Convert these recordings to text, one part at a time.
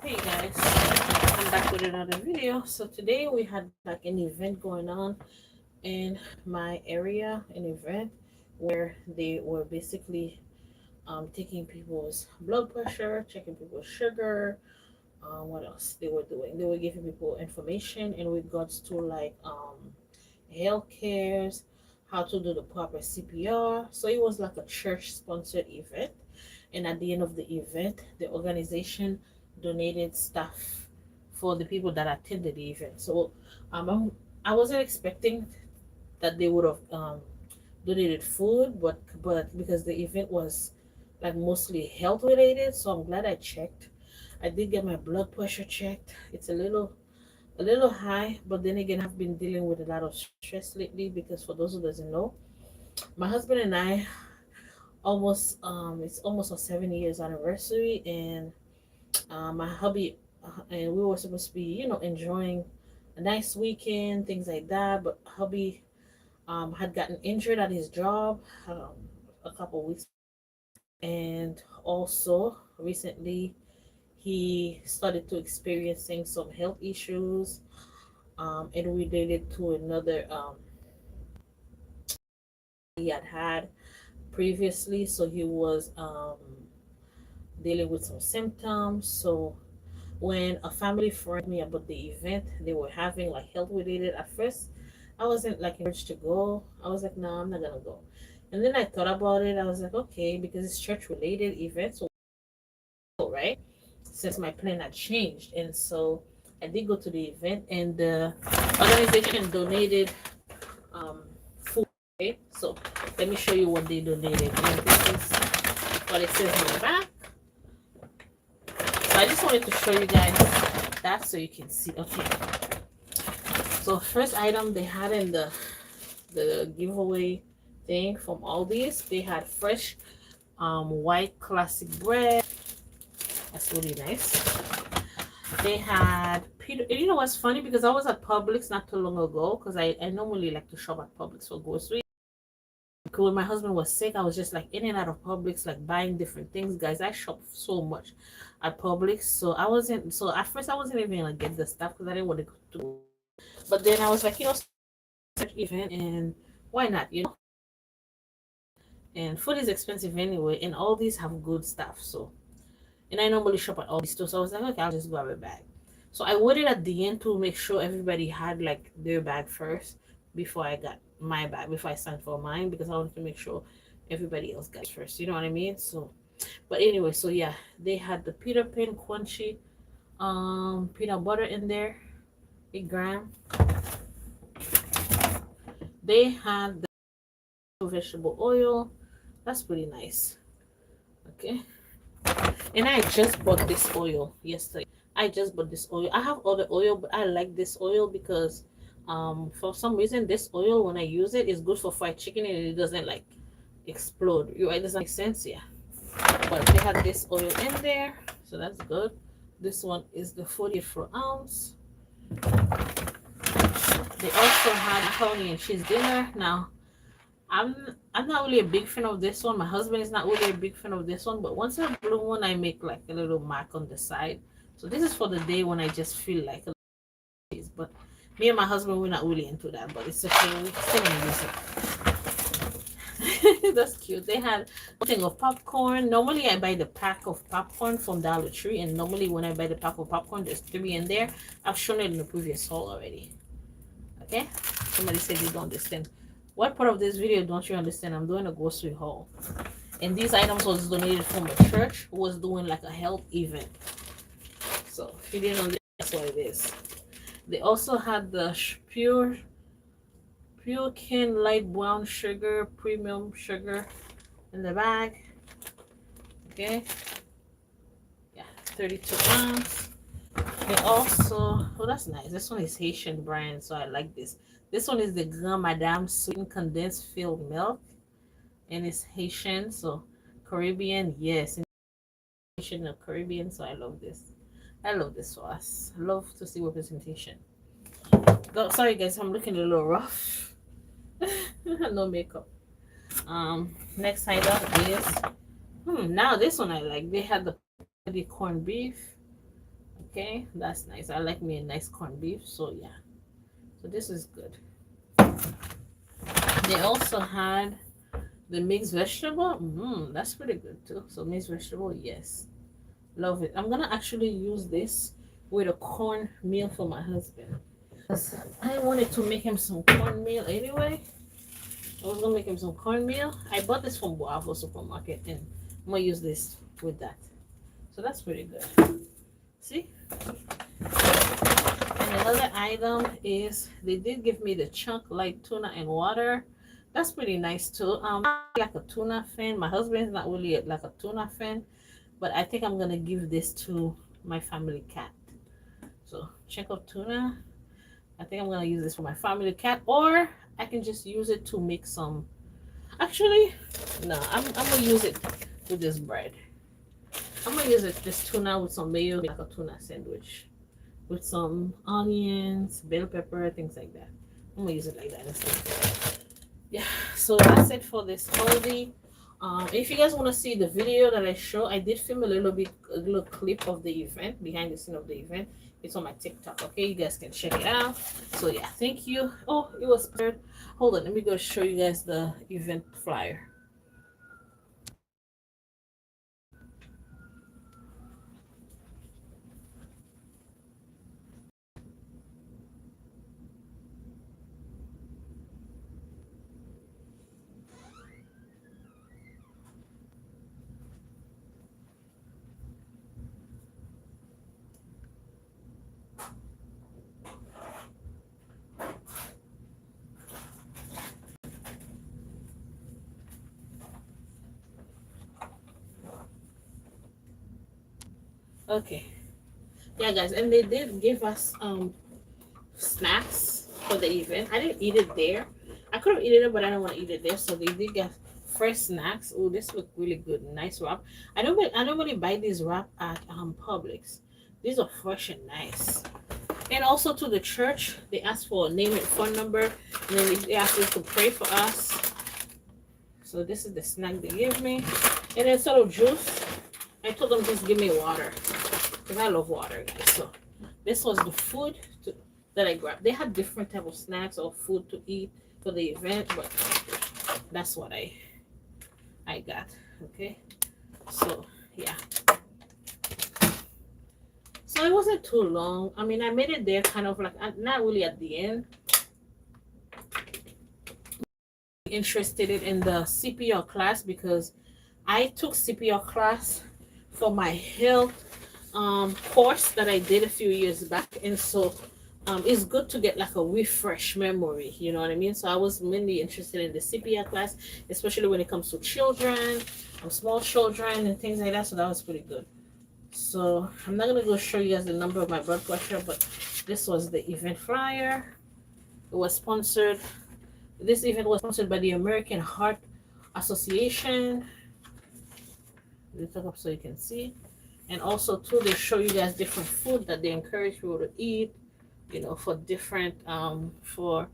Hey guys, I'm back with another video. So today we had like an event going on in my area, an event where they were basically taking people's blood pressure, checking people's sugar. What else they were doing? They were giving people information in regards to like health cares, how to do the proper CPR. So it was like a church sponsored event, and at the end of the event, the organization donated stuff for the people that attended the event. So I wasn't expecting that they would have donated food, but because the event was like mostly health related, so I'm glad I checked. I did get my blood pressure checked. It's a little high, but then again, I've been dealing with a lot of stress lately because for those who doesn't know, my husband and I it's almost a 7 years anniversary, and my hubby and we were supposed to be enjoying a nice weekend, things like that, but hubby had gotten injured at his job a couple weeks, and also recently he started to experiencing some health issues and related to another he had previously. So he was dealing with some symptoms. So when a family friend me about the event they were having, like health related, at first I wasn't like encouraged to go. I was like, no, I'm not gonna go. And then I thought about it. I was like, okay, because it's church related event, so right, since my plan had changed. And so I did go to the event, and the organization donated um food. Okay, so let me show you what they donated. And this is what it says on the back. So I just wanted to show you guys that so you can see. Okay, so first item they had in the giveaway thing from Aldi's, they had fresh white classic bread. That's really nice. They had Peter. You know what's funny? Because I was at Publix not too long ago, because I normally like to shop at Publix for groceries. Because when my husband was sick, I was just like in and out of Publix, like buying different things. Guys, I shop so much at Publix, so I wasn't. So at first, I wasn't even gonna get the stuff because I didn't want to go. But then I was like, event, and why not? And food is expensive anyway, and all these have good stuff. So, and I normally shop at all these too, so I was like, okay, I'll just grab a bag. So I waited at the end to make sure everybody had like their bag first before I got my bag, before I signed for mine, because I wanted to make sure everybody else got it first. You know what I mean? So, but anyway, so yeah, they had the Peter Pan crunchy peanut butter in there, 8 gram. They had the vegetable oil. That's pretty nice. Okay. And I just bought this oil yesterday. I just bought this oil. I have other oil, but I like this oil because for some reason this oil, when I use it, is good for fried chicken and it doesn't like explode. It doesn't make sense, yeah. But they have this oil in there, so that's good. This one is the 44 ounce. They also had macaroni and cheese dinner. Now I'm I'm not really a big fan of this one. My husband is not really a big fan of this one, but once in a blue one, I make like a little mark on the side. So this is for the day when I just feel like a little cheese. But me and my husband, we're not really into that, but it's okay. We still gonna use it. That's cute. They had a thing of popcorn. Normally, I buy the pack of popcorn from Dollar Tree, and normally when I buy the pack of popcorn, there's 3 in there. I've shown it in the previous haul already. Okay? Somebody said you don't understand. What part of this video don't you understand? I'm doing a grocery haul. And these items was donated from a church who was doing like a health event. So if you didn't know, that's what it is. They also had the pure cane light brown sugar, premium sugar in the bag. Okay. Yeah, 32 ounce. They also, oh, that's nice. This one is Haitian brand, so I like this. This one is the Grand Madame sweetened condensed filled milk, and it's Haitian, so Caribbean, yes, Haitian and Caribbean. So I love this. I love this for us. I love to see representation. Sorry guys, I'm looking a little rough. No makeup. Next item is now this one I like. They had the corned beef. Okay, that's nice. I like me a nice corned beef, so yeah. So this is good. They also had the mixed vegetable. That's pretty good too. So mixed vegetable, yes, love it. I'm gonna actually use this with a corn meal for my husband. 'Cause I wanted to make him some cornmeal anyway. I was gonna make him some cornmeal. I bought this from Bravo supermarket, and I'm gonna use this with that. So that's pretty good. See? And another item is they did give me the chunk light tuna and water. That's pretty nice too. I'm not like a tuna fan. My husband is not really like a tuna fan, but I think I'm gonna give this to my family cat. So check out tuna. I think I'm gonna use this for my family cat, or I can just use it to make some. Actually, no, I'm gonna use it with this bread. I'm gonna use it this tuna with some mayo, like a tuna sandwich, with some onions, bell pepper, things like that. I'm gonna use it like that instead. Yeah, so that's it for this holiday. If you guys want to see the video that I show, I did film a little clip of the event, behind the scene of the event. It's on my TikTok. Okay, you guys can check it out. So yeah, thank you. Oh, it was good. Hold on, let me go show you guys the event flyer. Okay, yeah, guys, and they did give us snacks for the event. I didn't eat it there. I could have eaten it, but I don't want to eat it there. So they did get fresh snacks. Oh, this look really good. Nice wrap. I normally buy these wrap at Publix. These are fresh and nice. And also to the church, they asked for a name and phone number, and then they asked us to pray for us. So this is the snack they gave me. And instead of juice, I told them just give me water, because I love water, guys. So this was the food that I grabbed. They had different type of snacks or food to eat for the event, but that's what I got. Okay, so yeah, so it wasn't too long. I mean, I made it there kind of like not really at the end. Interested in the CPR class because I took CPR class for my health course that I did a few years back, and so it's good to get like a refresh memory. You know what I mean? So I was mainly interested in the CPR class, especially when it comes to children, small children, and things like that. So that was pretty good. So I'm not gonna go show you guys the number of my blood pressure, but this was the event flyer. It was sponsored. This event was sponsored by the American Heart Association. Lift it up so you can see. And also too, they show you guys different food that they encourage people to eat, you know, for different for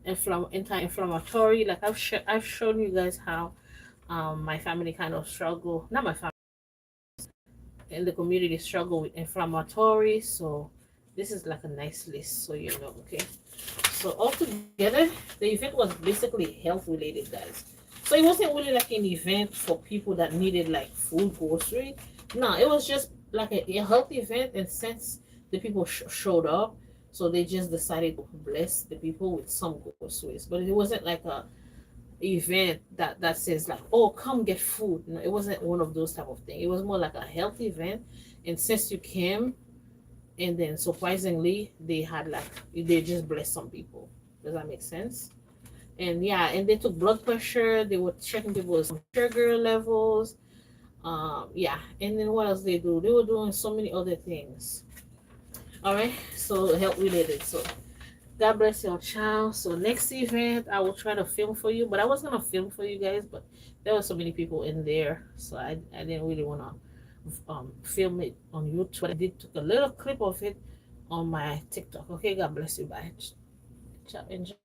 anti-inflammatory. Like I've shown you guys how my family kind of struggle, not my family, in the community struggle with inflammatory. So this is like a nice list, so you know. Okay, so altogether the event was basically health related, guys. So it wasn't really like an event for people that needed like food grocery. No, it was just like a health event, and since the people showed up, so they just decided to bless the people with some groceries. But it wasn't like a event that says like, oh, come get food. No, it wasn't one of those type of thing. It was more like a health event, and since you came, and then surprisingly they had like, they just blessed some people. Does that make sense? And yeah, and they took blood pressure, they were checking people's sugar levels. Yeah, and then what else they do? They were doing so many other things. All right, so health related. So God bless your child. So next event, I will try to film for you, but I was gonna film for you guys, but there were so many people in there, so I didn't really wanna film it on YouTube. I did took a little clip of it on my TikTok. Okay, God bless you. Bye. Ciao. Enjoy.